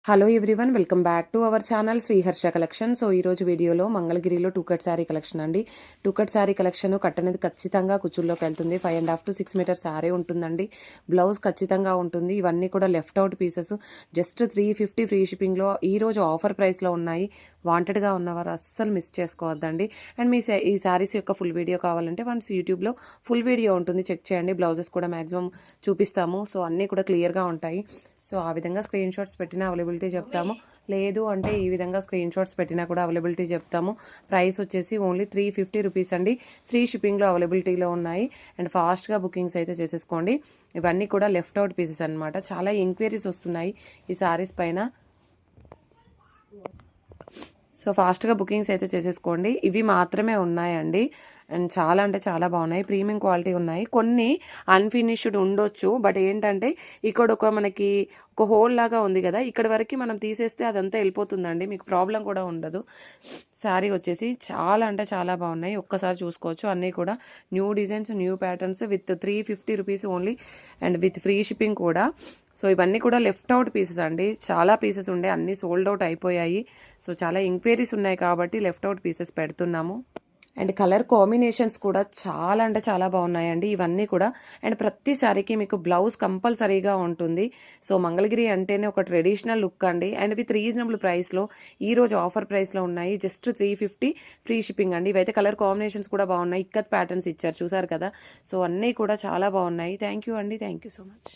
Hello everyone, welcome back to our channel Sriharsha collection. So ఈరోజు వీడియోలో మంగళగిరిలో టూ కట్ శారీ కలెక్షన్ అండి. Two cut sari collection cut అనేది ఖచ్చితంగా కుచ్చుల్లోకి వెళ్తుంది. 5.5 to 6 మీటర్ శారీ ఉంటుందండి. బ్లౌజ్ ఖచ్చితంగా ఉంటుంది. ఇవన్నీ కూడా left out pieces. Just 350 free షిప్పింగ్లో ఈరోజు ఆఫర్ ప్రైస్లో ఉన్నాయి. వాంటెడ్గా ఉన్నవారు అస్సలు మిస్ చేసుకోవద్దండి. అండ్ ఈ శారీస్ యొక్క ఫుల్ వీడియో కావాలంటే వన్స్ యూట్యూబ్లో ఫుల్ వీడియో ఉంటుంది, చెక్ చేయండి. బ్లౌజెస్ కూడా మ్యాక్సిమం చూపిస్తాము. సో అన్నీ కూడా క్లియర్గా ఉంటాయి. సో ఆ విధంగా స్క్రీన్ షాట్స్ పెట్టిన అవైలబిలిటీ చెప్తాము. లేదు అంటే ఈ విధంగా స్క్రీన్ షాట్స్ పెట్టినా కూడా అవైలబిలిటీ చెప్తాము. ప్రైస్ వచ్చేసి ఓన్లీ 350 రూపీస్ అండి. ఫ్రీ షిప్పింగ్లో అవైలబిలిటీలో ఉన్నాయి. అండ్ ఫాస్ట్గా బుకింగ్స్ అయితే చేసేసుకోండి. ఇవన్నీ కూడా లెఫ్ట్ అవుట్ పీసెస్ అనమాట. చాలా ఎంక్వైరీస్ వస్తున్నాయి ఈ శారీస్ పైన. సో ఫాస్ట్గా బుకింగ్స్ అయితే చేసేసుకోండి. ఇవి మాత్రమే ఉన్నాయండి. అండ్ చాలా అంటే చాలా బాగున్నాయి. ప్రీమియం క్వాలిటీ ఉన్నాయి. కొన్ని అన్ఫినిష్డ్ ఉండొచ్చు, బట్ ఏంటంటే ఇక్కడ మనకి ఒక హోల్ లాగా ఉంది కదా, ఇక్కడ వరకు మనం తీసేస్తే అదంతా వెళ్ళిపోతుందండి. మీకు ప్రాబ్లం కూడా ఉండదు. శారీ వచ్చేసి చాలా అంటే చాలా బాగున్నాయి. ఒక్కసారి చూసుకోవచ్చు. అన్నీ కూడా new designs, new patterns with 350 rupees only and with free shipping కూడా. సో ఇవన్నీ కూడా లెఫ్ట్ అవుట్ పీసెస్ అండి. చాలా పీసెస్ ఉండే, అన్నీ సోల్డ్ అవుట్ అయిపోయాయి. సో చాలా ఎంక్వైరీస్ ఉన్నాయి కాబట్టి లెఫ్ట్ అవుట్ పీసెస్ పెడుతున్నాము. అండ్ కలర్ కాంబినేషన్స్ కూడా చాలా అంటే చాలా బాగున్నాయండి ఇవన్నీ కూడా. అండ్ ప్రతి సారీకి మీకు బ్లౌజ్ కంపల్సరీగా ఉంటుంది. సో మంగళగిరి అంటేనే ఒక ట్రెడిషనల్ లుక్ అండి. అండ్ విత్ రీజనబుల్ ప్రైస్లో ఈరోజు ఆఫర్ ప్రైస్లో ఉన్నాయి. జస్ట్ 350 ఫ్రీ షిప్పింగ్ అండి. ఇవైతే కలర్ కాంబినేషన్స్ కూడా బాగున్నాయి. ఇక్కత్ ప్యాటర్న్స్ ఇచ్చారు, చూసారు కదా. సో అన్నీ కూడా చాలా బాగున్నాయి. థ్యాంక్ యూ అండి. Thank you so much.